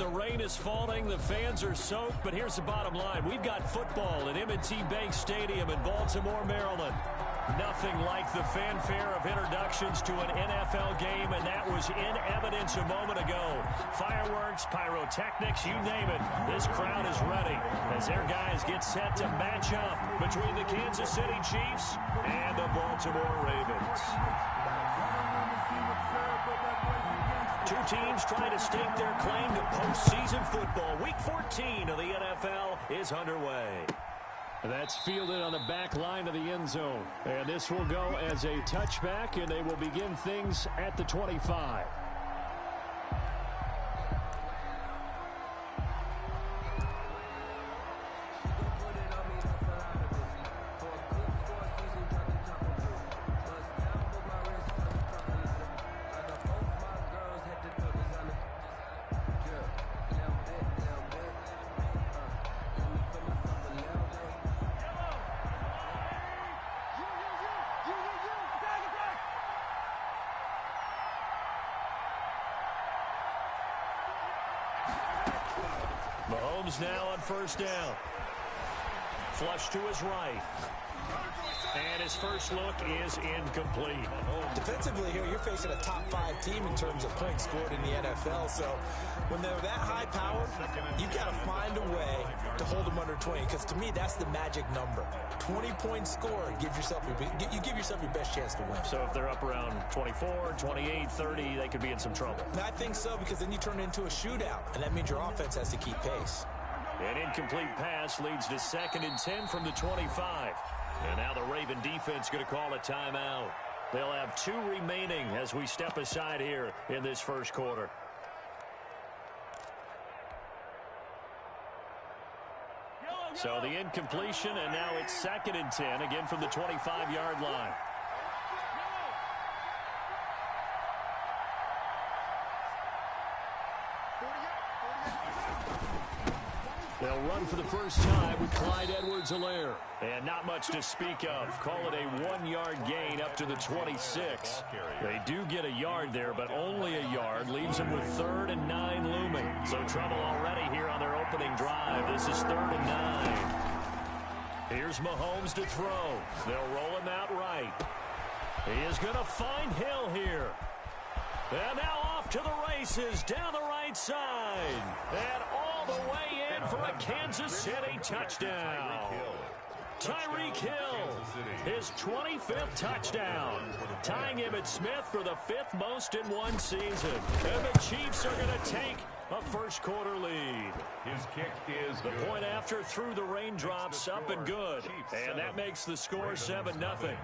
The rain is falling. The fans are soaked. But here's the bottom line. We've got football at M&T Bank Stadium in Baltimore, Maryland. Nothing like the fanfare of introductions to an NFL game, and that was in evidence a moment ago. Fireworks, pyrotechnics, you name it. This crowd is ready as their guys get set to match up between the Kansas City Chiefs and the Baltimore Ravens. Two teams trying to stake their claim to postseason football. Week 14 of the NFL is underway. That's fielded on the back line of the end zone. And this will go as a touchback, and they will begin things at the 25. Mahomes now on first down. Flush to his right. And his first look is incomplete. Defensively here, you're facing a top 5 team in terms of points scored in the NFL. So when they're that high powered, you've got to find a way to hold them under 20. Because to me, that's the magic number. 20 points scored, you give yourself your best chance to win. So if they're up around 24, 28, 30, they could be in some trouble. I think so, because then you turn it into a shootout, and that means your offense has to keep pace. An incomplete pass leads to 2nd and 10 from the 25. And now the Raven defense going to call a timeout. They'll have 2 remaining as we step aside here in this first quarter. So the incompletion, and now it's 2nd and 10, again from the 25-yard line. They'll run for the first time with Clyde Edwards-Helaire. And not much to speak of. Call it a 1-yard gain up to the 26. They do get a yard there, but only a yard. Leaves them with 3rd and 9 looming. So trouble already here on their opening drive. This is 3rd and 9. Here's Mahomes to throw. They'll roll him out right. He is going to find Hill here. And now off to the races down the right side. And all the way in for a Kansas City touchdown. Tyreek Hill, his 25th touchdown, tying Emmitt Smith for the 5th most in one season. And the Chiefs are going to take a first quarter lead. His kick is the point after through the raindrops, up and good. And that makes the score 7-0.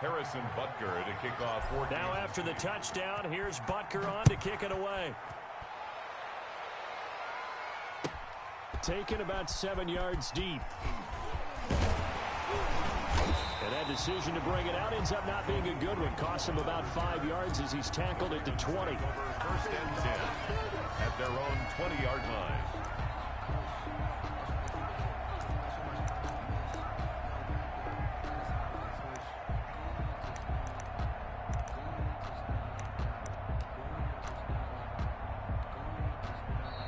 Harrison Butker to kick off. Now after the touchdown, here's Butker on to kick it away. Taken about 7 yards deep. And that decision to bring it out ends up not being a good one. Cost him about 5 yards as he's tackled at the 20. 1st and 10 at their own 20-yard line.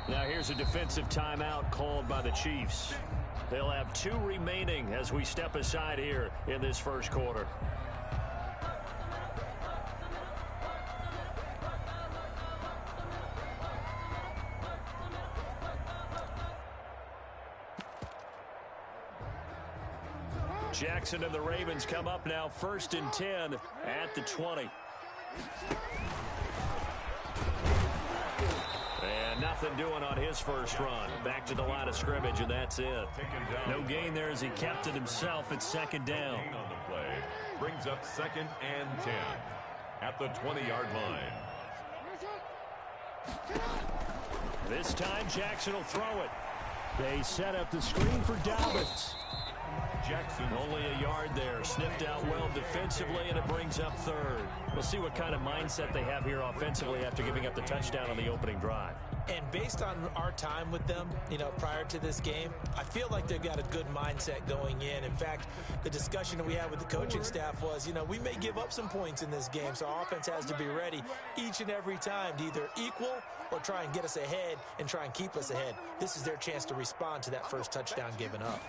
Now here's a defensive timeout called by the Chiefs. They'll have 2 remaining as we step aside here in this first quarter. Jackson and the Ravens come up now 1st and 10 at the 20. Nothing doing on his first run. Back to the line of scrimmage, and that's it. No gain there as he kept it himself at 2nd down. On the play brings up 2nd and 10 at the 20-yard line. This time Jackson will throw it. They set up the screen for Dobbins. Jackson only a yard there. Sniffed out well defensively, and it brings up 3rd. We'll see what kind of mindset they have here offensively after giving up the touchdown on the opening drive. And based on our time with them, prior to this game, I feel like they've got a good mindset going in. In fact, the discussion that we had with the coaching staff was, we may give up some points in this game, so our offense has to be ready each and every time to either equal or try and get us ahead and try and keep us ahead. This is their chance to respond to that first touchdown given up.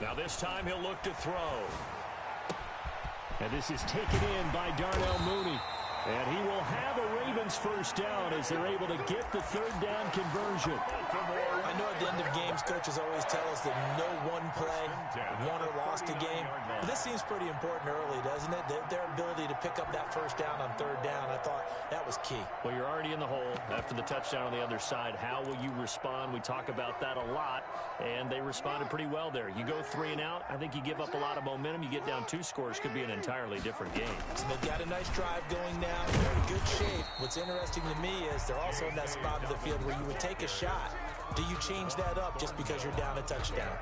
Now this time he'll look to throw. And this is taken in by Darnell Mooney. And he will have a Ravens first down as they're able to get the third down conversion. I know at the end of games, coaches always tell us that no one play won or lost a game. But this seems pretty important early, doesn't it? Their ability to pick up that first down on third down, I thought that was key. Well, you're already in the hole after the touchdown on the other side. How will you respond? We talk about that a lot, and they responded pretty well there. You go 3 and out, I think you give up a lot of momentum. You get down 2 scores, could be an entirely different game. So they've got a nice drive going now. They're in good shape. What's interesting to me is they're also in that spot of the field where you would take a shot. Do you change that up just because you're down a touchdown?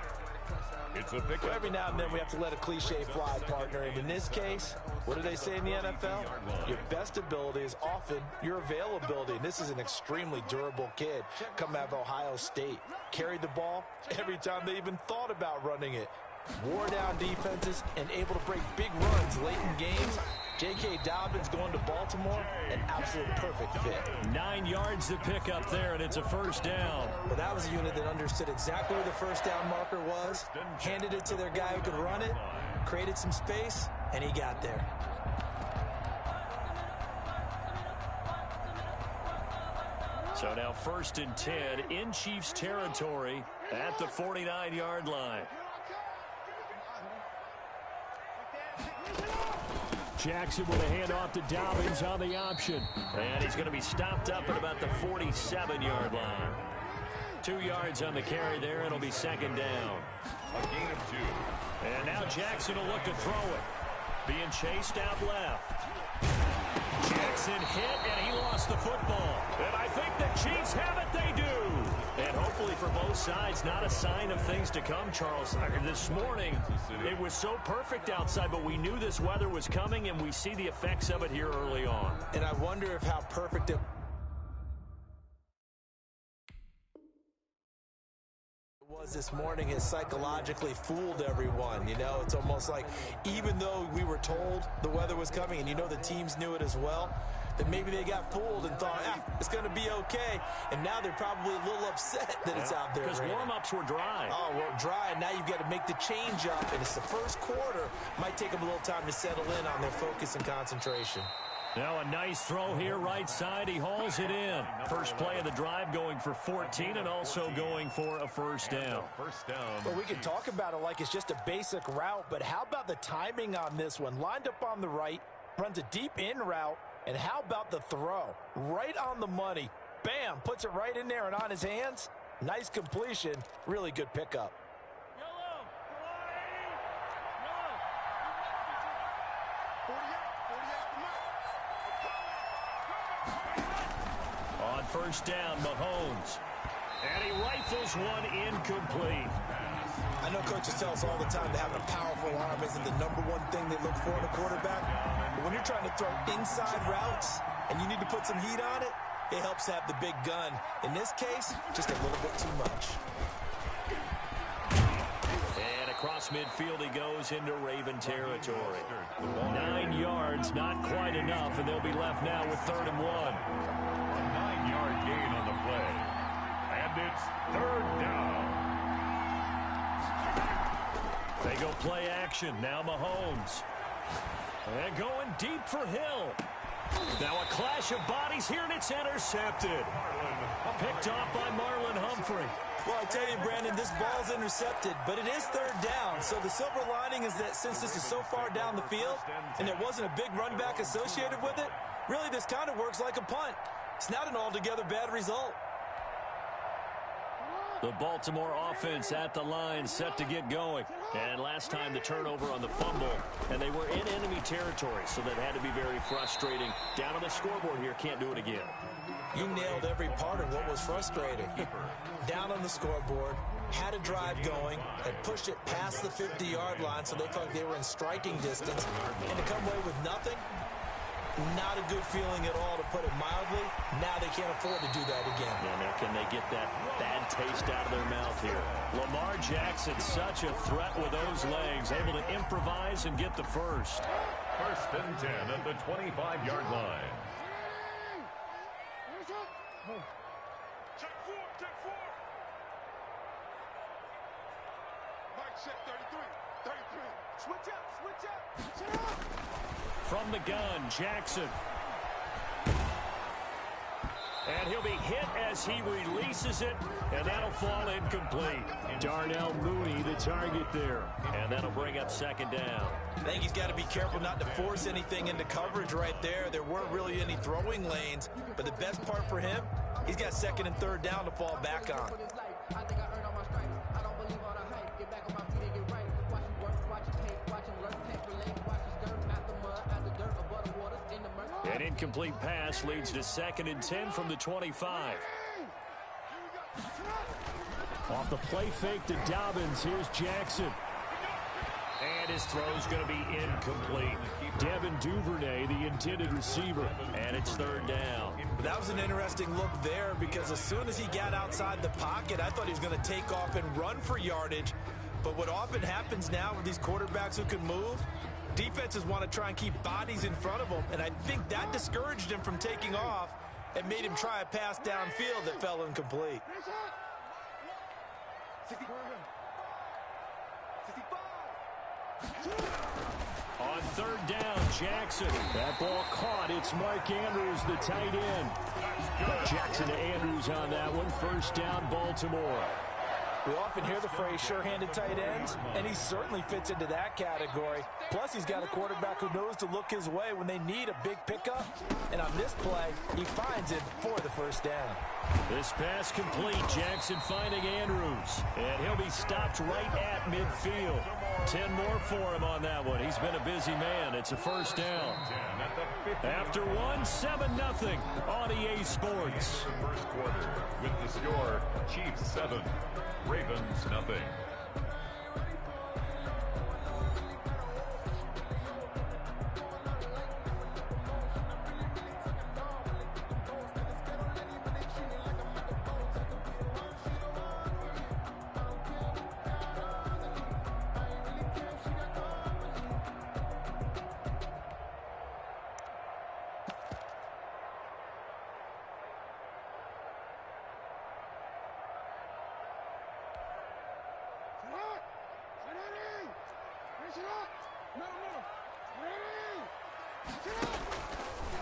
It's a pick. Well, every now and then we have to let a cliche fly, partner. And in this case, what do they say in the NFL? Your best ability is often your availability. And this is an extremely durable kid coming out of Ohio State. Carried the ball every time they even thought about running it. Wore down defenses and able to break big runs late in games. J.K. Dobbins going to Baltimore, an absolute perfect fit. 9 yards to pick up there, and it's a first down. Well, that was a unit that understood exactly where the first down marker was, handed it to their guy who could run it, created some space, and he got there. So now 1st and 10 in Chiefs territory at the 49-yard line. Jackson with a handoff to Dobbins on the option. And he's going to be stopped up at about the 47-yard line. 2 yards on the carry there. It'll be 2nd down. A gain of 2. And now Jackson will look to throw it. Being chased out left. Jackson hit, and he lost the football. And I think the Chiefs have it. They do. And hopefully for both sides, not a sign of things to come, Charles. This morning, it was so perfect outside, but we knew this weather was coming, and we see the effects of it here early on. And I wonder if how perfect it was this morning has psychologically fooled everyone. It's almost like even though we were told the weather was coming, and the teams knew it as well, that maybe they got fooled and thought, it's going to be okay. And now they're probably a little upset that it's out there. Because warm-ups were dry. Oh, well, dry, and now you've got to make the change up, and it's the first quarter. Might take them a little time to settle in on their focus and concentration. Now a nice throw here right side. He hauls it in. First play of the drive going for 14 and also going for a first down. Well, we can talk about it like it's just a basic route, but how about the timing on this one? Lined up on the right, runs a deep in route, and how about the throw? Right on the money. Bam, puts it right in there and on his hands. Nice completion. Really good pickup. On first down, Mahomes. And he rifles one incomplete. I know coaches tell us all the time that having a powerful arm isn't the number one thing they look for in a quarterback. But when you're trying to throw inside routes and you need to put some heat on it, it helps have the big gun. In this case, just a little bit too much. And across midfield he goes into Raven territory. 9 yards, not quite enough, and they'll be left now with 3rd and 1. A 9-yard gain on the play. And it's 3rd down. They go play action. Now Mahomes. And going deep for Hill. Now a clash of bodies here, and it's intercepted. Picked off by Marlon Humphrey. Well, I tell you, Brandon, this ball's intercepted, but it is 3rd down. So the silver lining is that since this is so far down the field and there wasn't a big run back associated with it, really this kind of works like a punt. It's not an altogether bad result. The Baltimore offense at the line, set to get going. And last time the turnover on the fumble, and they were in enemy territory, so that had to be very frustrating. Down on the scoreboard here, can't do it again. You nailed every part of what was frustrating. Down on the scoreboard, had a drive going, had pushed it past the 50-yard line, so they felt like they were in striking distance, and to come away with nothing, Not a good feeling at all, to put it mildly. Now they can't afford to do that again. Yeah, now can they get that bad taste out of their mouth here? Lamar Jackson, such a threat with those legs, able to improvise and get the first. First and 10 at the 25-yard line. Check four. Mike set 33. Switch up. From the gun, Jackson. And he'll be hit as he releases it, and that'll fall incomplete. Darnell Mooney, the target there. And that'll bring up second down. I think he's got to be careful not to force anything into coverage right there. There weren't really any throwing lanes, but the best part for him, he's got second and third down to fall back on. An incomplete pass leads to second and 10 from the 25. Off the play fake to Dobbins. Here's Jackson. And his throw's going to be incomplete. Devin Duvernay, the intended receiver. And it's third down. That was an interesting look there, because as soon as he got outside the pocket, I thought he was going to take off and run for yardage. But what often happens now with these quarterbacks who can move, defenses want to try and keep bodies in front of them, and I think that discouraged him from taking off and made him try a pass downfield that fell incomplete. On third down, Jackson. That ball caught. It's Mark Andrews, the tight end. Jackson to Andrews on that one. First down, Baltimore. We often hear the phrase sure-handed tight ends, and he certainly fits into that category. Plus, he's got a quarterback who knows to look his way when they need a big pickup. And on this play, he finds it for the first down. This pass complete. Jackson finding Andrews. And he'll be stopped right at midfield. 10 more for him on that one. He's been a busy man. It's a first down. After one, 7-0 on EA Sports. First quarter with the score, Chiefs 7, Ravens nothing.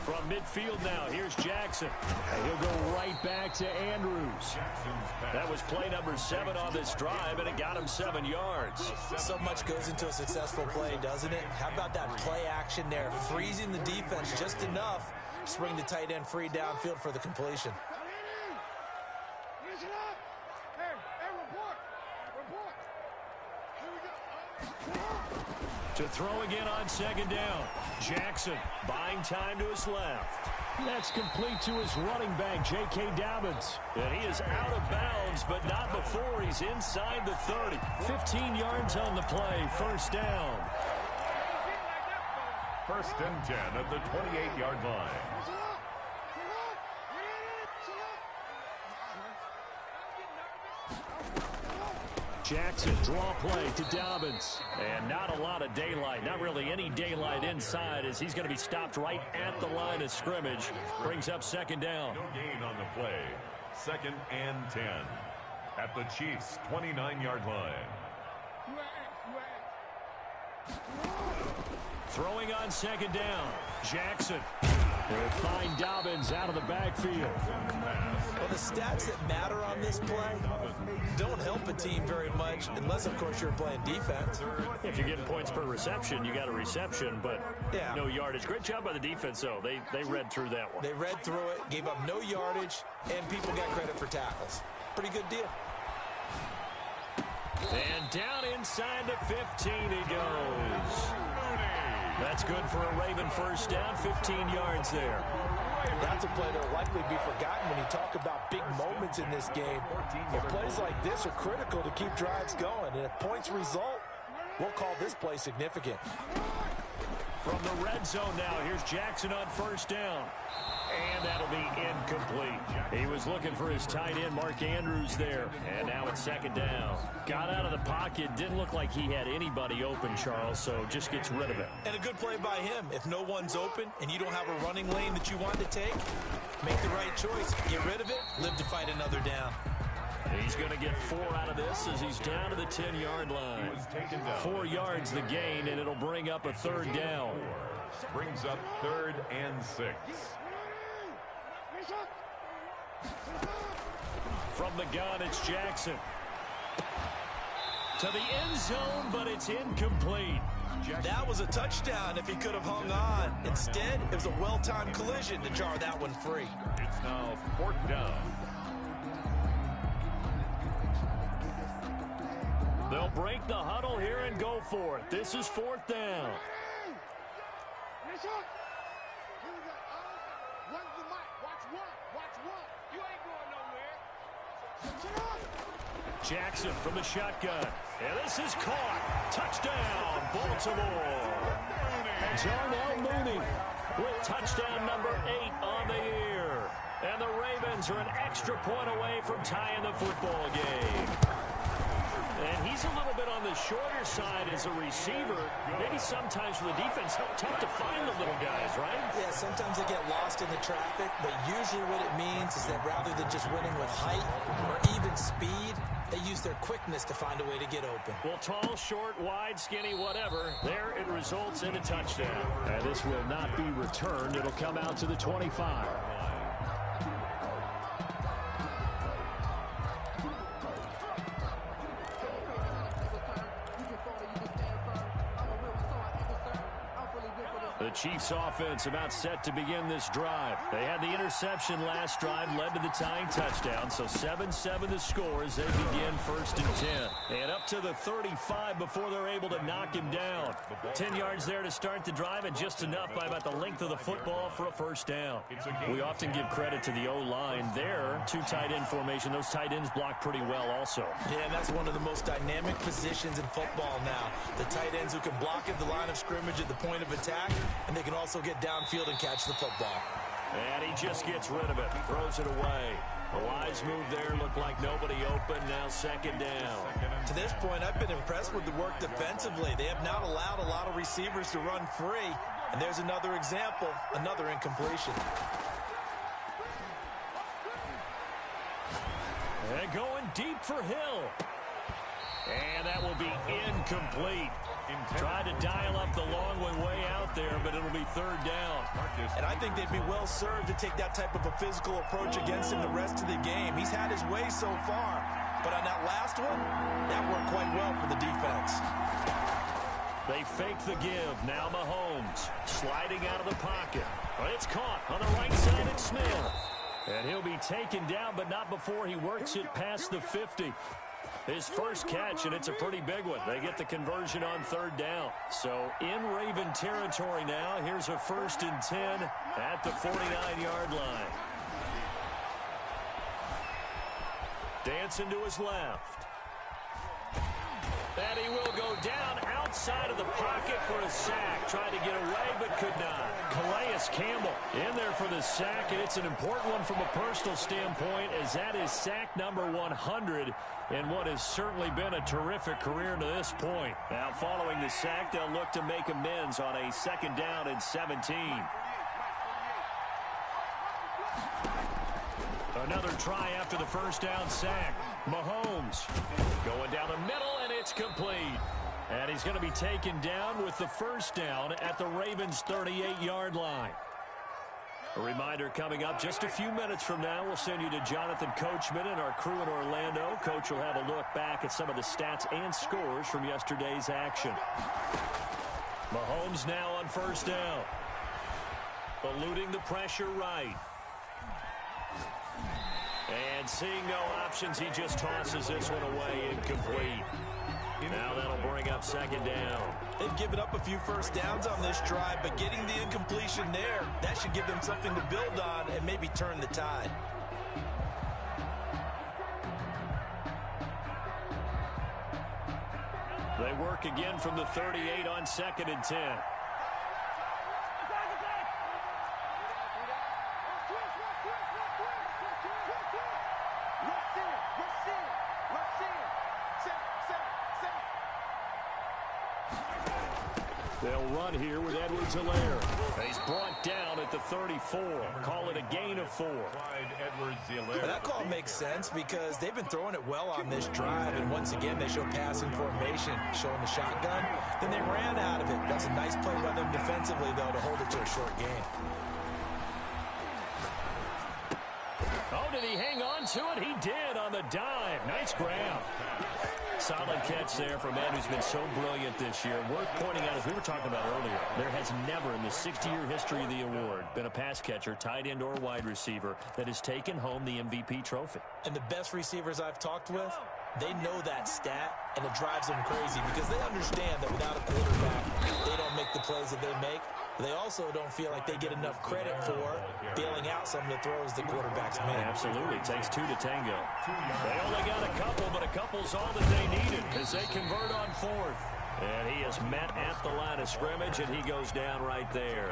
From midfield now, here's Jackson. And he'll go right back to Andrews. That was play number 7 on this drive, and it got him 7 yards. So much goes into a successful play, doesn't it? How about that play action there, freezing the defense just enough to swing the tight end free downfield for the completion. To throw again on second down. Jackson buying time to his left. That's complete to his running back, J.K. Dobbins. And he is out of bounds, but not before he's inside the 30. 15 yards on the play. First down. First and 10 at the 28-yard line. Jackson, draw play to Dobbins. And not a lot of daylight, not really any daylight inside, as he's going to be stopped right at the line of scrimmage. Brings up second down. No gain on the play. Second and 10 at the Chiefs' 29-yard line. Throwing on second down. Jackson. They'll find Dobbins out of the backfield. Well, the stats that matter on this play don't help a team very much unless, of course, you're playing defense. If you're getting points per reception, you got a reception, but no yardage. Great job by the defense, though. They read through that one. They read through it, gave up no yardage, and people got credit for tackles. Pretty good deal. And down inside the 15 he goes. That's good for a Raven first down, 15 yards there. That's a play that will likely be forgotten when you talk about big moments in this game. But plays like this are critical to keep drives going, and if points result, we'll call this play significant. From the red zone now, here's Jackson on first down. And that'll be incomplete. He was looking for his tight end, Mark Andrews, there. And now it's second down. Got out of the pocket. Didn't look like he had anybody open, Charles, so just gets rid of it. And a good play by him. If no one's open and you don't have a running lane that you want to take, make the right choice. Get rid of it. Live to fight another down. He's going to get 4 out of this as he's down to the 10-yard line. 4 yards the gain, and it'll bring up a third down. Brings up 3rd and 6. From the gun, it's Jackson. To the end zone, but it's incomplete. That was a touchdown if he could have hung on. Instead, it was a well-timed collision to jar that one free. It's now 4th down. They'll break the huddle here and go for it. This is 4th down. Jackson from the shotgun. And this is caught. Touchdown, Baltimore. Darnell Mooney with touchdown number 8 on the year. And the Ravens are an extra point away from tying the football game. And he's a little bit on the shorter side as a receiver. Maybe sometimes for the defense, tough to find the little guys, right? Yeah, sometimes they get lost in the traffic, but usually what it means is that rather than just winning with height or even speed, they use their quickness to find a way to get open. Well, tall, short, wide, skinny, whatever, there it results in a touchdown. And this will not be returned. It'll come out to the 25. The Chiefs offense about set to begin this drive. They had the interception last drive, led to the tying touchdown, so 7-7 the score as they begin 1st and 10. And up to the 35 before they're able to knock him down. 10 yards there to start the drive, and just enough by about the length of the football for a first down. We often give credit to the O-line there. 2 tight end formation. Those tight ends block pretty well also. Yeah, and that's one of the most dynamic positions in football now. The tight ends who can block at the line of scrimmage at the point of attack, and they can also get downfield and catch the football. And he just gets rid of it, throws it away. A wise move there, looked like nobody open, now second down. To this point, I've been impressed with the work defensively. They have not allowed a lot of receivers to run free, and there's another example, another incompletion. And going deep for Hill. And that will be incomplete. Tried to dial up the long way out there, but it'll be third down. And I think they'd be well served to take that type of a physical approach against him the rest of the game. He's had his way so far, but on that last one, that worked quite well for the defense. They fake the give. Now Mahomes sliding out of the pocket. But it's caught on the right side at Smith. And he'll be taken down, but not before he works it past the 50. His first catch, and it's a pretty big one. They get the conversion on third down. So in Raven territory now. Here's a 1st and 10 at the 49-yard line. Dancing to his left. And he will go down outside of the pocket for a sack. Tried to get away, but could not. Calais Campbell in there for the sack, and it's an important one from a personal standpoint, as that is sack number 100 in what has certainly been a terrific career to this point. Now, following the sack, they'll look to make amends on a 2nd down and 17. Another try after the first down sack. Mahomes going down the middle, and it's complete. And he's going to be taken down with the first down at the Ravens' 38-yard line. A reminder coming up just a few minutes from now. We'll send you to Jonathan Coachman and our crew in Orlando. Coach will have a look back at some of the stats and scores from yesterday's action. Mahomes now on first down. Eluding the pressure right. And seeing no options, he just tosses this one away, incomplete. Now that'll bring up 2nd down. They've given up a few first downs on this drive, but getting the incompletion there, that should give them something to build on and maybe turn the tide. They work again from the 38 on 2nd and 10. They'll run here with Edwards-Helaire. He's brought down at the 34. Call it a gain of 4. That call makes sense because they've been throwing it well on this drive, and once again they show passing formation, showing the shotgun. Then they ran out of it. That's a nice play by them defensively, though, to hold it to a short gain. Oh, did he hang on to it? He did on the dive. Nice grab. Solid catch there from a man who's been so brilliant this year. Worth pointing out, as we were talking about earlier, there has never in the 60-year history of the award been a pass catcher, tight end, or wide receiver that has taken home the MVP trophy. And the best receivers I've talked with, they know that stat, and it drives them crazy because they understand that without a quarterback, they don't make the plays that they make. They also don't feel like they get enough credit for bailing out some of the throws the quarterbacks make. Absolutely. It takes 2 to tango. They only got a couple, but a couple's all that they needed as they convert on 4th. And he is met at the line of scrimmage, and he goes down right there.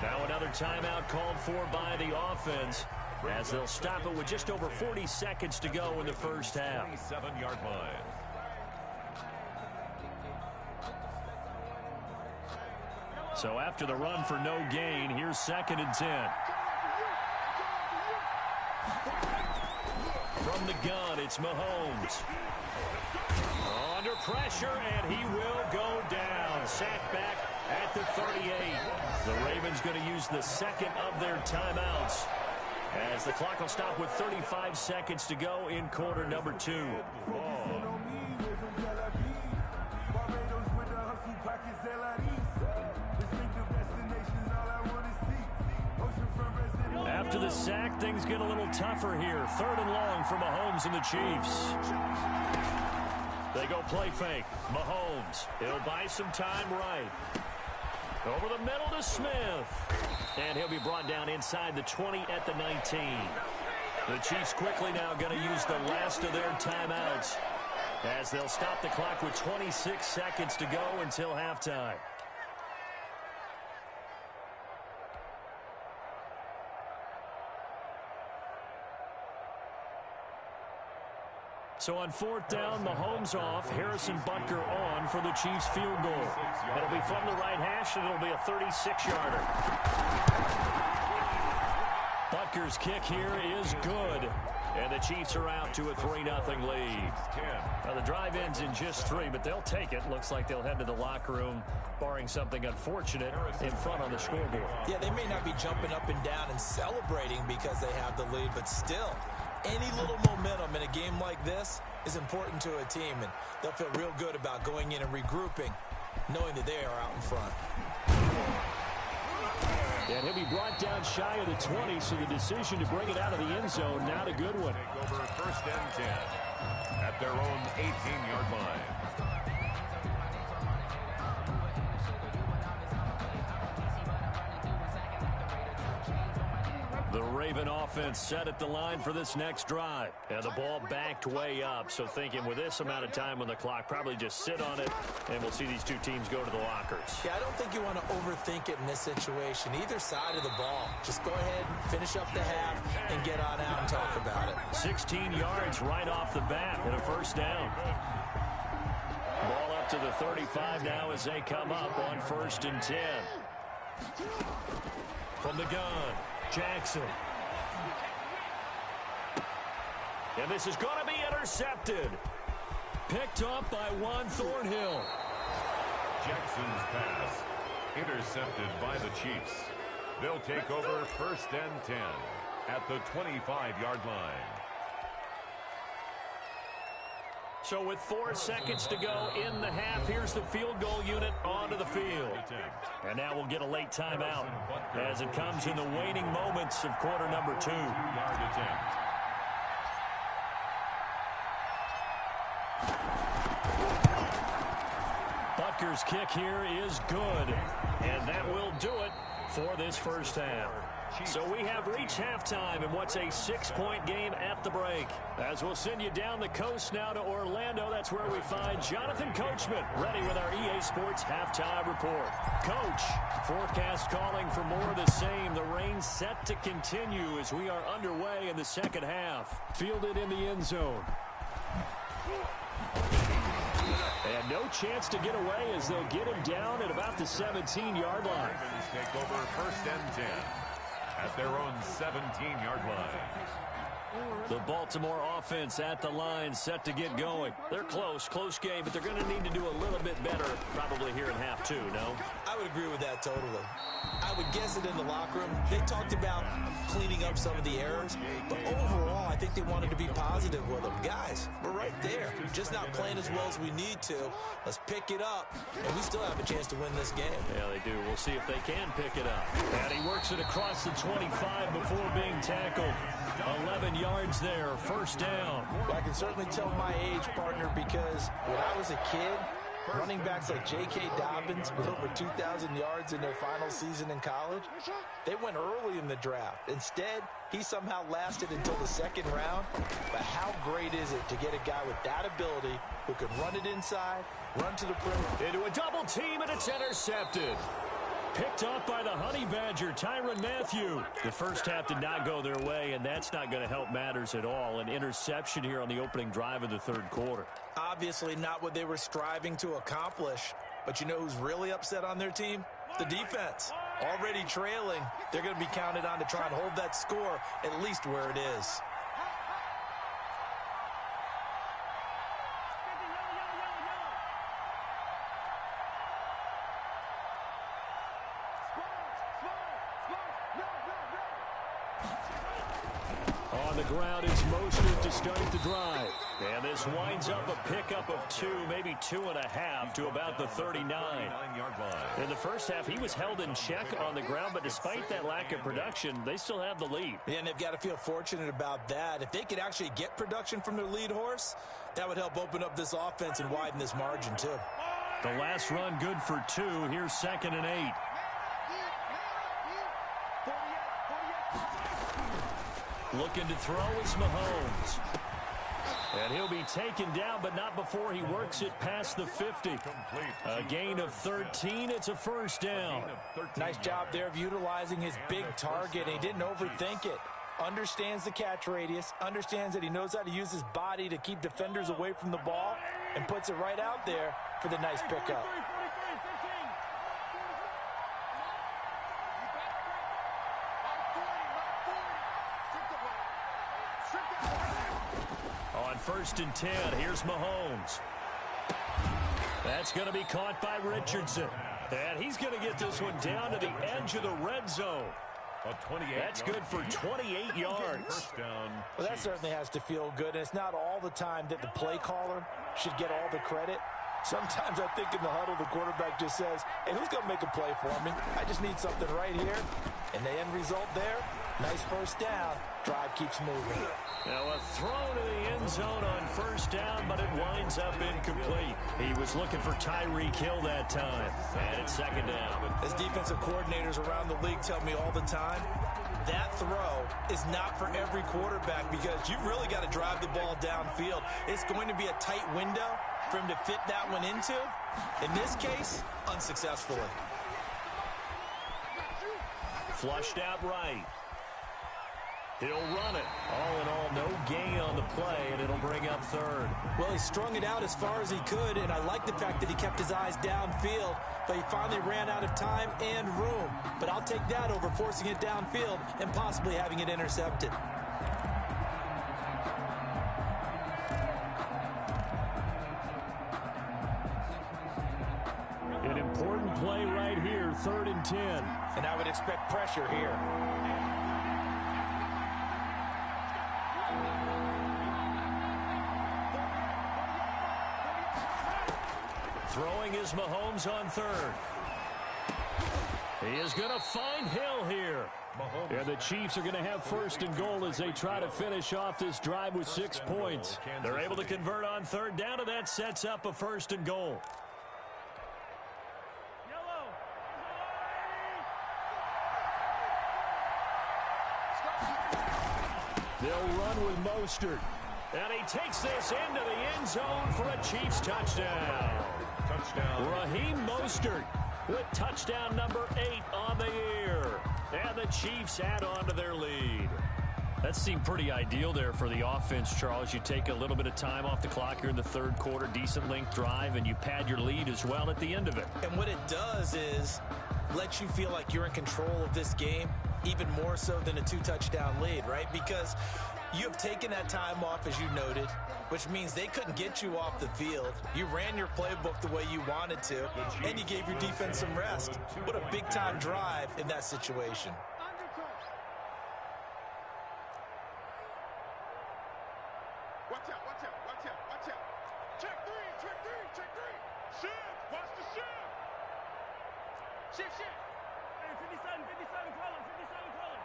Now another timeout called for by the offense as they'll stop it with just over 40 seconds to go in the first half. 7-yard line. So after the run for no gain, here's 2nd and 10. From the gun, it's Mahomes. Under pressure, and he will go down. Sacked back at the 38. The Ravens going to use the second of their timeouts as the clock will stop with 35 seconds to go in quarter number 2. After the sack, things get a little tougher here. 3rd and long for Mahomes and the Chiefs. They go play fake. Mahomes. He'll buy some time right. Over the middle to Smith. And he'll be brought down inside the 20 at the 19. The Chiefs quickly now going to use the last of their timeouts as they'll stop the clock with 26 seconds to go until halftime. So on 4th down, Mahomes off, Harrison Butker on for the Chiefs field goal. It'll be from the right hash, and it'll be a 36-yarder. Butker's kick here is good, and the Chiefs are out to a 3-0 lead. Now the drive ends in just 3, but they'll take it. Looks like they'll head to the locker room, barring something unfortunate, in front on the scoreboard. Yeah, they may not be jumping up and down and celebrating because they have the lead, but still, any little momentum in a game like this is important to a team, and they'll feel real good about going in and regrouping, knowing that they are out in front. And he'll be brought down shy of the 20, so the decision to bring it out of the end zone, not a good one. Take over 1st and 10 at their own 18-yard line. The Raven offense set at the line for this next drive. And the ball backed way up, so thinking with this amount of time on the clock, probably just sit on it, and we'll see these two teams go to the lockers. Yeah, I don't think you want to overthink it in this situation. Either side of the ball. Just go ahead, finish up the half, and get on out and talk about it. 16 yards right off the bat and a 1st down. Ball up to the 35 now as they come up on 1st and 10. From the gun, Jackson. And this is going to be intercepted. Picked up by Juan Thornhill. Jackson's pass intercepted by the Chiefs. They'll take over 1st and 10 at the 25-yard line. So with 4 seconds to go in the half, here's the field goal unit onto the field. And now we'll get a late timeout as it comes in the waning moments of quarter number 2. Butker's kick here is good, and that will do it for this first half. So we have reached halftime in what's a 6-point game at the break. As we'll send you down the coast now to Orlando, that's where we find Jonathan Coachman ready with our EA Sports halftime report. Coach, forecast calling for more of the same. The rain set to continue as we are underway in the second half. Fielded in the end zone. And no chance to get away as they'll get him down at about the 17-yard line. Ravens take over 1st and 10 at their own 17-yard line. The Baltimore offense at the line, set to get going. They're close game, but they're going to need to do a little bit better probably here in half two, no? I would agree with that totally. I would guess it in the locker room. They talked about cleaning up some of the errors, but overall, I think they wanted to be positive with them. Guys, we're right there. Just not playing as well as we need to. Let's pick it up, and we still have a chance to win this game. Yeah, they do. We'll see if they can pick it up. And he works it across the 25 before being tackled. 11 yards there, 1st down. Well, I can certainly tell my age, partner, because when I was a kid, running backs like J.K. Dobbins with over 2,000 yards in their final season in college, they went early in the draft. Instead, he somehow lasted until the 2nd round. But how great is it to get a guy with that ability who can run it inside, run to the perimeter. Into a double team, and it's intercepted. Picked off by the Honey Badger, Tyrann Mathieu. The first half did not go their way, and that's not going to help matters at all. An interception here on the opening drive of the 3rd quarter. Obviously not what they were striving to accomplish. But you know who's really upset on their team? The defense. Already trailing. They're going to be counted on to try and hold that score at least where it is. On the ground, it's Mostert to start the drive. And this winds up a pickup of 2, maybe 2.5 to about the 39-yard line. In the first half, he was held in check on the ground, but despite that lack of production, they still have the lead. Yeah, and they've got to feel fortunate about that. If they could actually get production from their lead horse, that would help open up this offense and widen this margin, too. The last run good for 2. Here's 2nd and 8. Looking to throw is Mahomes. And he'll be taken down, but not before he works it past the 50. A gain of 13. It's a 1st down. Nice job there of utilizing his big target. He didn't overthink it. Understands the catch radius. Understands that he knows how to use his body to keep defenders away from the ball. And puts it right out there for the nice pickup. On 1st and 10, here's Mahomes. That's going to be caught by Richardson. And he's going to get this one down to the edge of the red zone. That's good for 28 yards. Well, that certainly has to feel good. And it's not all the time that the play caller should get all the credit. Sometimes I think in the huddle, the quarterback just says, hey, who's going to make a play for me? I just need something right here. And the end result there, nice 1st down. Drive keeps moving. Now a throw to the end zone on 1st down, but it winds up incomplete. He was looking for Tyreek Hill that time. And it's 2nd down. As defensive coordinators around the league tell me all the time, that throw is not for every quarterback because you've really got to drive the ball downfield. It's going to be a tight window for him to fit that one into. In this case, unsuccessfully. Flushed out right. He'll run it. All in all, no gain on the play, and it'll bring up 3rd. Well, he strung it out as far as he could, and I like the fact that he kept his eyes downfield, but he finally ran out of time and room. But I'll take that over forcing it downfield and possibly having it intercepted. An important play right here, 3rd and 10. And I would expect pressure here. Throwing is Mahomes on 3rd. He is going to find Hill here. And the Chiefs are going to have 1st and goal as they try to finish off this drive with 6 points. They're able to convert on 3rd down, and that sets up a 1st and goal. They'll run with Mostert. And he takes this into the end zone for a Chiefs touchdown. Raheem Mostert with touchdown number 8 on the year. And the Chiefs add on to their lead. That seemed pretty ideal there for the offense, Charles. You take a little bit of time off the clock here in the third quarter, decent length drive, and you pad your lead as well at the end of it. And what it does is let you feel like you're in control of this game, even more so than a 2-touchdown lead, right? Because you have taken that time off, as you noted, which means they couldn't get you off the field. You ran your playbook the way you wanted to, and you gave your defense some rest. What a big-time drive in that situation. Watch out, watch out, watch out, watch out. Check three, check three, check three. Shift, watch the shift. Shift, shift. Hey, 57, 57, call him, 57, call him.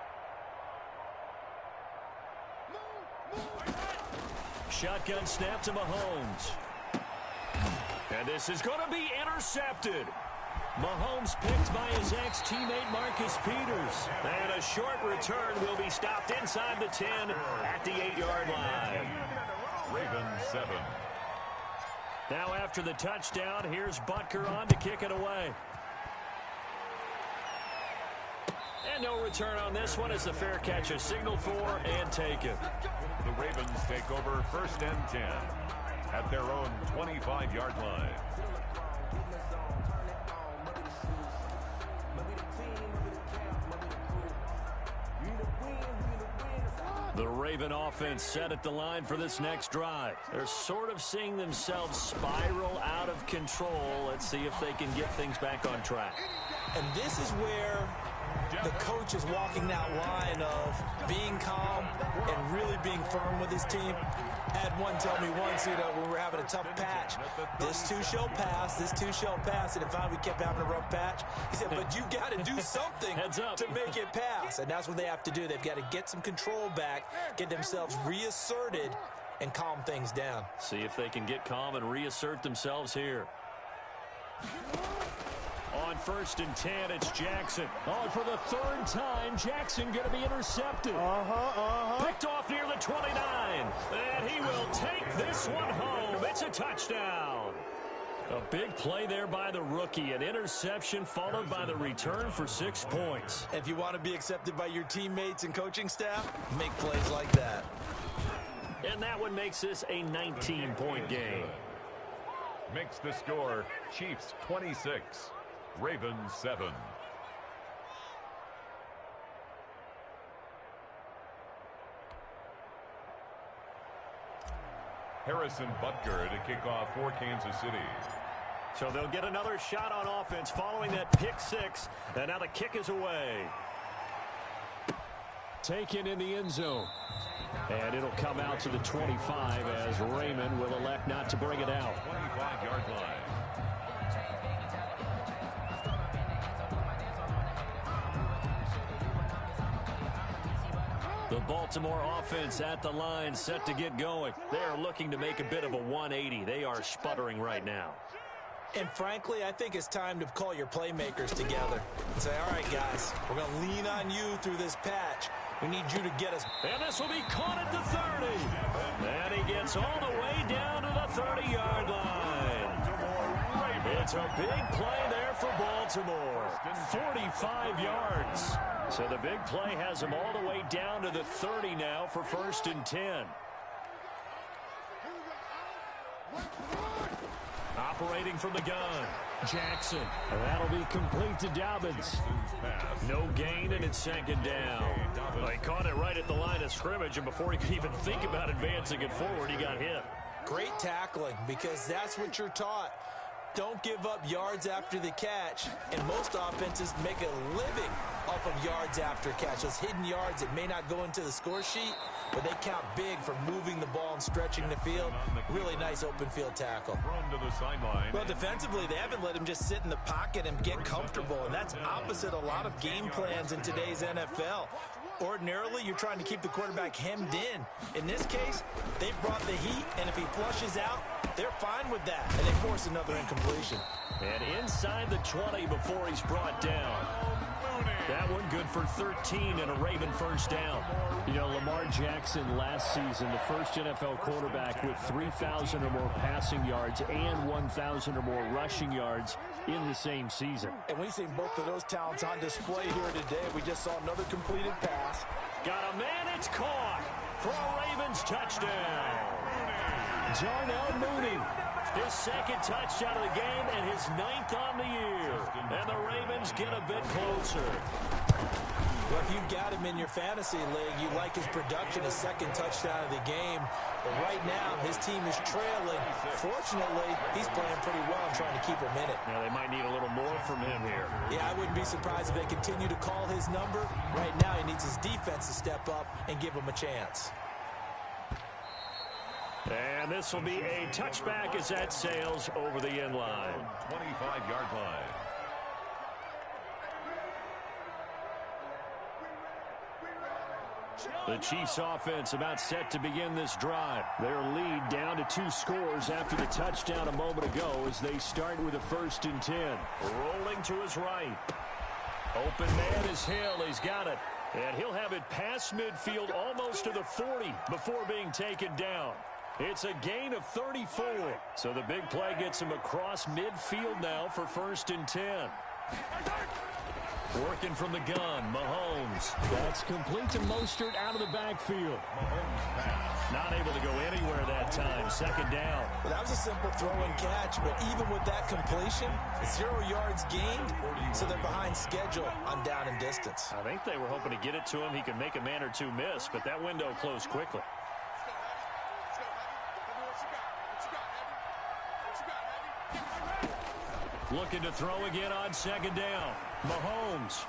Move. Shotgun snap to Mahomes. And this is going to be intercepted. Mahomes picked by his ex-teammate Marcus Peters. And a short return will be stopped inside the 10 at the 8-yard line. Ravens 7. Now after the touchdown, here's Butker on to kick it away. And no return on this one as the fair catch is signaled for and taken. The Ravens take over 1st and 10 at their own 25-yard line. The Raven offense set at the line for this next drive. They're sort of seeing themselves spiral out of control. Let's see if they can get things back on track. And this is where the coach is walking that line of being calm and really being firm with his team. I had one tell me once, when we were having a tough patch, this too shall pass, this too shall pass. And finally we kept having a rough patch. He said, but you got to do something to make it pass. And that's what they have to do. They've got to get some control back, get themselves reasserted, and calm things down. See if they can get calm and reassert themselves here. On 1st and 10, it's Jackson. Oh, for the 3rd time, Jackson going to be intercepted. Picked off near the 29. And he will take this one home. It's a touchdown. A big play there by the rookie. An interception followed by the return for 6 points. If you want to be accepted by your teammates and coaching staff, make plays like that. And that one makes this a 19-point game. Makes the score Chiefs 26. Ravens 7. Harrison Butker to kick off for Kansas City. So they'll get another shot on offense following that pick 6. And now the kick is away. Taken in the end zone. And it'll come out to the 25 as Raymond will elect not to bring it out. 25-yard line. The Baltimore offense at the line, set to get going. They're looking to make a bit of a 180. They are sputtering right now. And frankly, I think it's time to call your playmakers together and say, all right, guys, we're going to lean on you through this patch. We need you to get us. And this will be caught at the 30. And he gets all the way down to the 30-yard line. It's a big play there for Baltimore. 45 yards. So the big play has him all the way down to the 30 now for 1st and 10. Operating from the gun, Jackson. And that'll be complete to Dobbins. No gain, and it's 2nd down. Well, he caught it right at the line of scrimmage, and before he could even think about advancing it forward, he got hit. Great tackling, because that's what you're taught. Don't give up yards after the catch, and most offenses make a living off of yards after catch. Those hidden yards that may not go into the score sheet, but they count big for moving the ball and stretching the field. Really nice open field tackle. Thrown to the sideline. Well, defensively, they haven't let him just sit in the pocket and get comfortable, and that's opposite a lot of game plans in today's NFL. Ordinarily, you're trying to keep the quarterback hemmed in. In this case, they brought the heat, and if he flushes out, they're fine with that, and they force another incompletion. And inside the 20 before he's brought down. That one good for 13 and a Raven 1st down. You know, Lamar Jackson last season, the first NFL quarterback with 3,000 or more passing yards and 1,000 or more rushing yards in the same season. And we've seen both of those talents on display here today. We just saw another completed pass. Got a man, it's caught for a Ravens touchdown. Darnell Mooney, his second touchdown of the game and his 9th on the year. And the Ravens get a bit closer. Well, if you've got him in your fantasy league, you like his production, his second touchdown of the game. But right now, his team is trailing. Fortunately, he's playing pretty well and trying to keep him in it. Yeah, they might need a little more from him here. Yeah, I wouldn't be surprised if they continue to call his number. Right now, he needs his defense to step up and give him a chance. And this will be a touchback as that sails over the end line. 25-yard line. The Chiefs offense about set to begin this drive. Their lead down to 2 scores after the touchdown a moment ago as they start with a 1st and 10. Rolling to his right. Open man is Hill. He's got it. And he'll have it past midfield almost to the 40 before being taken down. It's a gain of 34. So the big play gets him across midfield now for 1st and 10. Working from the gun, Mahomes. That's complete to Mostert out of the backfield. Not able to go anywhere that time. 2nd down. Well, that was a simple throw and catch, but even with that completion, 0 yards gained, so they're behind schedule on down and distance. I think they were hoping to get it to him. He could make a man or two miss, but that window closed quickly. Looking to throw again on 2nd down. Mahomes.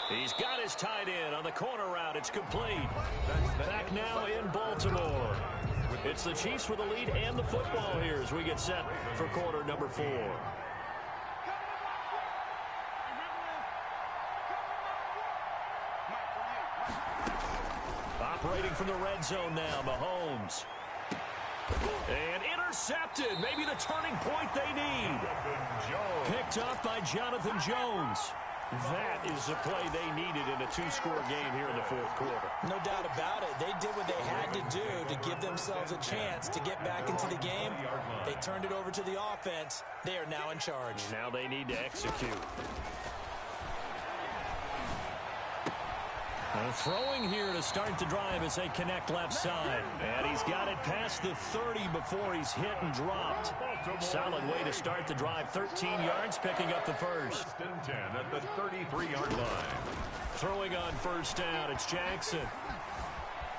He's got his tight end on the corner route. It's complete. Back now in Baltimore. It's the Chiefs with the lead and the football here as we get set for quarter number 4. Operating from the red zone now, Mahomes. And intercepted. Maybe the turning point they need. Picked up by Jonathan Jones. That is the play they needed in a 2-score game here in the 4th quarter. No doubt about it. They did what they had to do to give themselves a chance to get back into the game. They turned it over to the offense. They are now in charge. Now they need to execute. Throwing here to start the drive as they connect left side. And he's got it past the 30 before he's hit and dropped. Solid way to start the drive. 13 yards, picking up the first. 1st and 10 at the 33-yard line. Throwing on 1st down, it's Jackson.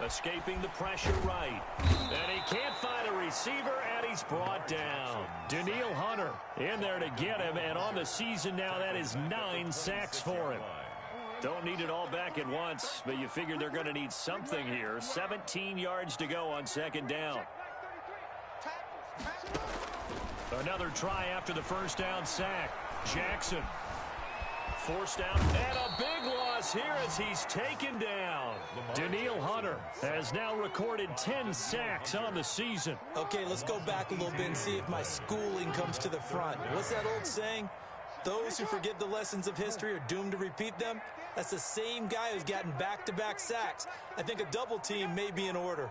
Escaping the pressure right. And he can't find a receiver, and he's brought down. Danielle Hunter in there to get him, and on the season now, that is 9 sacks for him. Don't need it all back at once, but you figure they're going to need something here. 17 yards to go on 2nd down. Another try after the 1st down sack. Jackson. Forced out, and a big loss here as he's taken down. Danielle Hunter has now recorded 10 sacks on the season. Okay, let's go back a little bit and see if my schooling comes to the front. What's that old saying? Those who forget the lessons of history are doomed to repeat them. That's the same guy who's gotten back-to-back sacks. I think a double team may be in order.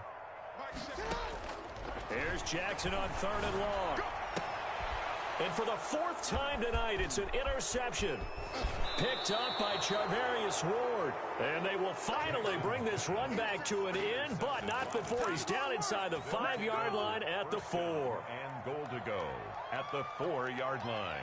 Here's Jackson on 3rd and long. And for the 4th time tonight, it's an interception. Picked up by Charvarius Ward. And they will finally bring this run back to an end, but not before he's down inside the 5-yard line at the 4. And goal to go at the 4-yard line.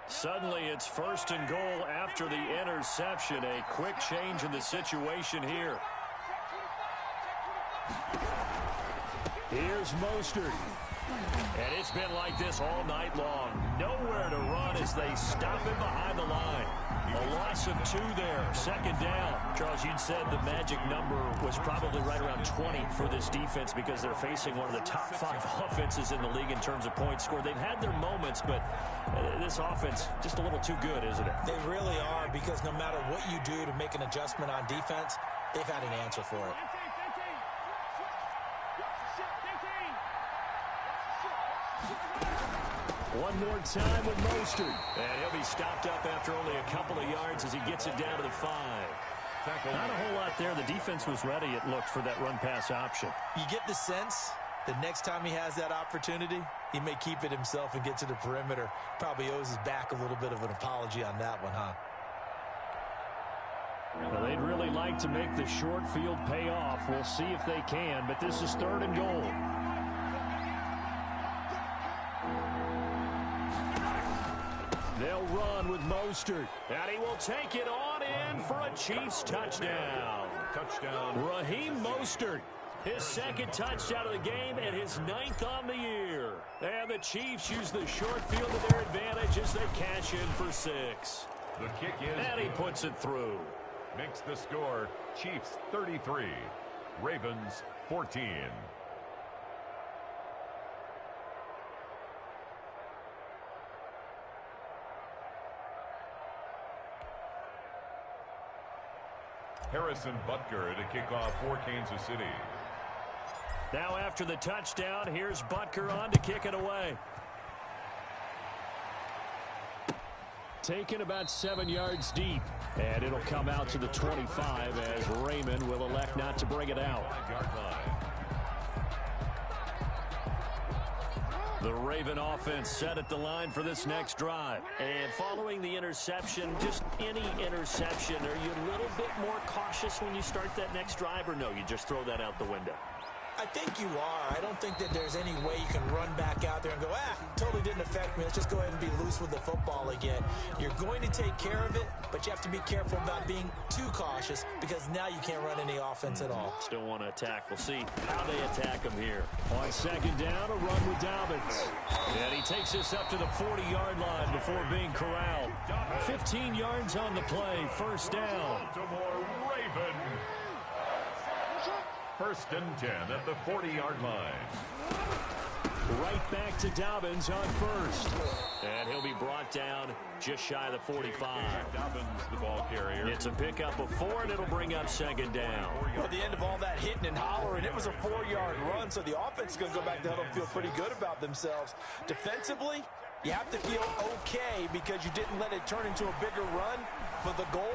Suddenly, it's 1st and goal after the interception. A quick change in the situation here. Here's Mostert. And it's been like this all night long. Nowhere to run as they stop him behind the line. A loss of 2 there. 2nd down. Charles, you'd said the magic number was probably right around 20 for this defense because they're facing one of the top 5 offenses in the league in terms of points scored. They've had their moments, but this offense just a little too good, isn't it? They really are, because no matter what you do to make an adjustment on defense, they've had an answer for it. One more time with Mostert. And he'll be stopped up after only a couple of yards as he gets it down to the 5. Not a whole lot there. The defense was ready, it looked, for that run-pass option. You get the sense that next time he has that opportunity, he may keep it himself and get to the perimeter. Probably owes his back a little bit of an apology on that one, huh? Well, they'd really like to make the short field pay off. We'll see if they can, but this is 3rd and goal. They'll run with Mostert, and he will take it on in for a Chiefs touchdown. Raheem Mostert, his 2nd touchdown of the game and his 9th on the year. And the Chiefs use the short field to their advantage as they cash in for 6. The kick is, and he puts it through. Makes the score Chiefs 33, Ravens 14. Harrison Butker to kick off for Kansas City. Now after the touchdown, here's Butker on to kick it away. Taken about 7 yards deep. And it'll come out to the 25 as Raymond will elect not to bring it out. The Raven offense set at the line for this next drive. And following the interception, just any interception, are you a little bit more cautious when you start that next drive, or no, you just throw that out the window? I think you are. I don't think that there's any way you can run back out there and go, totally didn't affect me. Let's just go ahead and be loose with the football again. You're going to take care of it, but you have to be careful about being too cautious because now you can't run any offense at all. Still want to attack. We'll see how they attack him here. On 2nd down, a run with Dobbins. And he takes this up to the 40-yard line before being corralled. 15 yards on the play, 1st down. Baltimore Raven. 1st and 10 at the 40-yard line. Right back to Dobbins on 1st. And he'll be brought down just shy of the 45. Dobbins, the ball carrier. It's a pickup of 4, and it'll bring up 2nd down. Well, at the end of all that hitting and hollering, it was a 4-yard run, so the offense is going to go back to huddle and feel pretty good about themselves. Defensively, you have to feel okay because you didn't let it turn into a bigger run. But the goal,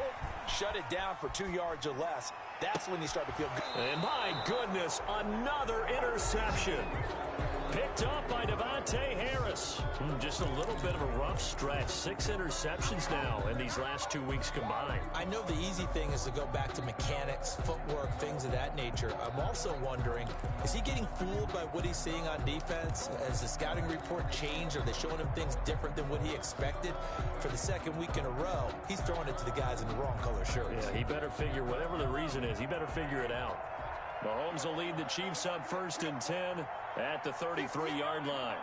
shut it down for 2 yards or less. That's when you start to feel good. And my goodness, another interception. Picked up by Devontae Harris. Just a little bit of a rough stretch. 6 interceptions now in these last 2 weeks combined. I know the easy thing is to go back to mechanics, footwork, things of that nature. I'm also wondering, is he getting fooled by what he's seeing on defense? Has the scouting report changed? Are they showing him things different than what he expected? For the 2nd week in a row, he's throwing it to the guys in the wrong color shirts. Yeah, he better figure, whatever the reason is, he better figure it out. Mahomes will lead the Chiefs up 1st and 10 at the 33-yard line.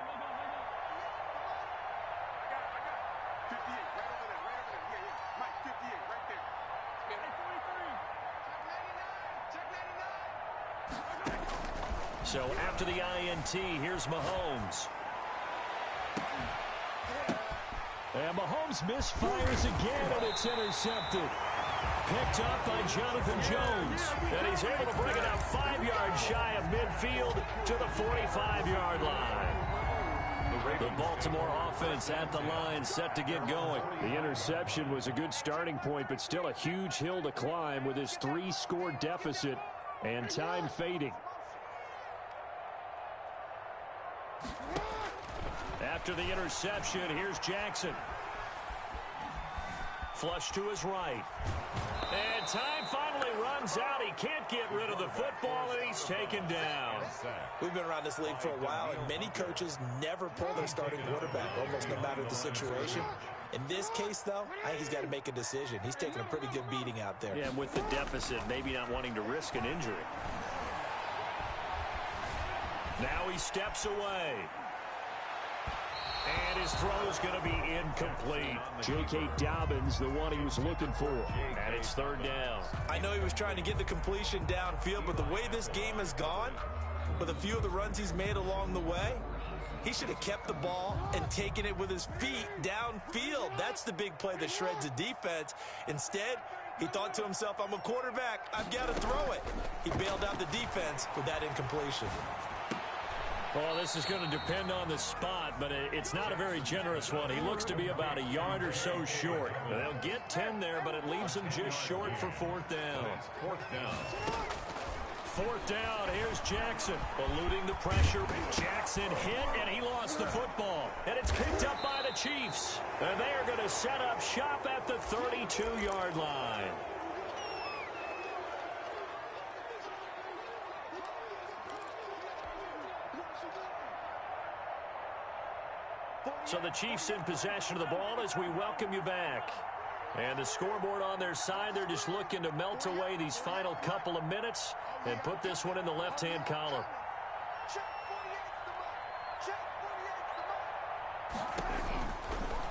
So after the INT, here's Mahomes. And Mahomes misfires again, and it's intercepted. Picked up by Jonathan Jones. And he's able to bring it out 5 yards shy of midfield to the 45-yard line. The Baltimore offense at the line, set to get going. The interception was a good starting point, but still a huge hill to climb with his 3-score deficit and time fading. After the interception, here's Jackson. Flush to his right. And time finally runs out. He can't get rid of the football, and he's taken down. We've been around this league for a while, and many coaches never pull their starting quarterback, almost no matter the situation. In this case, though, I think he's got to make a decision. He's taking a pretty good beating out there. Yeah, and with the deficit, maybe not wanting to risk an injury. Now he steps away. And his throw is going to be incomplete. J.K. Dobbins, the one he was looking for. And it's 3rd down. I know he was trying to get the completion downfield, but the way this game has gone, with a few of the runs he's made along the way, he should have kept the ball and taken it with his feet downfield. That's the big play that shreds the defense. Instead, he thought to himself, I'm a quarterback. I've got to throw it. He bailed out the defense with that incompletion. Well, this is going to depend on the spot, but it's not a very generous one. He looks to be about a yard or so short. They'll get 10 there, but it leaves him just short for fourth down. Fourth down. Fourth down, here's Jackson, eluding the pressure. Jackson hit, and he lost the football. And it's picked up by the Chiefs. And they are going to set up shop at the 32-yard line. So the Chiefs in possession of the ball as we welcome you back. And the scoreboard on their side, they're just looking to melt away these final couple of minutes and put this one in the left-hand column.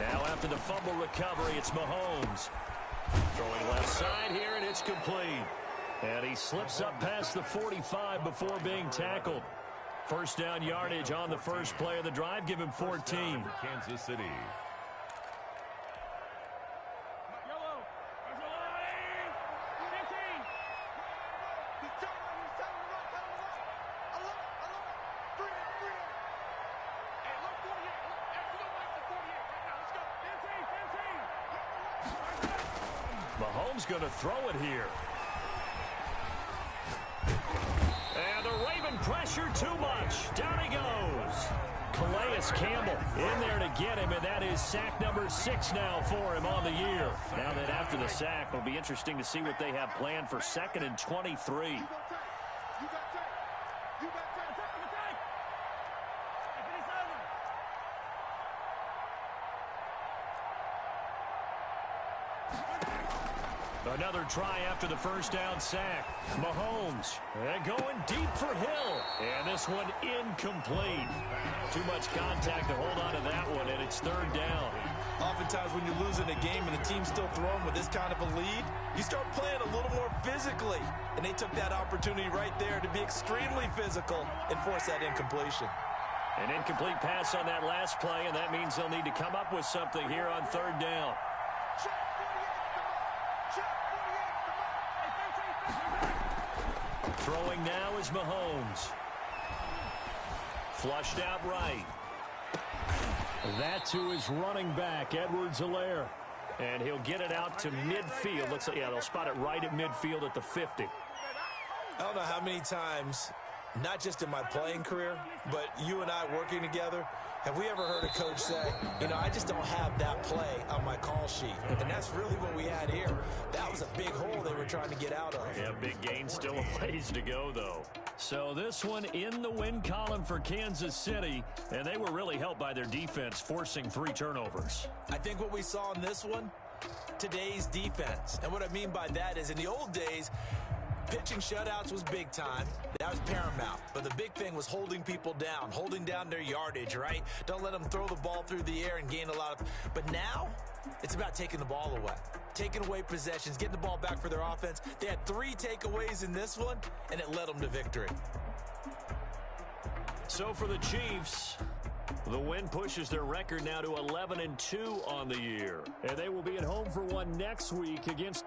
Now after the fumble recovery, it's Mahomes. Throwing left side here, and it's complete. And he slips up past the 45 before being tackled. First down yardage on the first play of the drive. Give him 14. Kansas City. Mahomes going to throw it here. And the Raven pressure too much. Down he goes. Calais Campbell in there to get him, and that is sack number 6 now for him on the year. Now that after the sack, it'll be interesting to see what they have planned for 2nd and 23. Another try after the first down sack. Mahomes going deep for Hill. And this one incomplete. Too much contact to hold on to that one, and it's 3rd down. Oftentimes when you're losing a game and the team's still throwing with this kind of a lead, you start playing a little more physically. And they took that opportunity right there to be extremely physical and force that incompletion. An incomplete pass on that last play, and that means they'll need to come up with something here on 3rd down. Throwing now is Mahomes. Flushed out right. That to his running back, Edwards-Helaire. And he'll get it out to midfield. Looks like, yeah, they'll spot it right at midfield at the 50. I don't know how many times, not just in my playing career, but you and I working together, have we ever heard a coach say, you know, I just don't have that play on my call sheet. And that's really what we had here. That was a big hole they were trying to get out of. Yeah, big gain, still a ways to go, though. So this one in the win column for Kansas City, and they were really helped by their defense, forcing 3 turnovers. I think what we saw in this one, today's defense. And what I mean by that is in the old days, pitching shutouts was big time. That was paramount. But the big thing was holding people down, holding down their yardage, right? Don't let them throw the ball through the air and gain a lot of... But now, it's about taking the ball away. Taking away possessions, getting the ball back for their offense. They had 3 takeaways in this one, and it led them to victory. So for the Chiefs, the win pushes their record now to 11-2 on the year. And they will be at home for one next week against...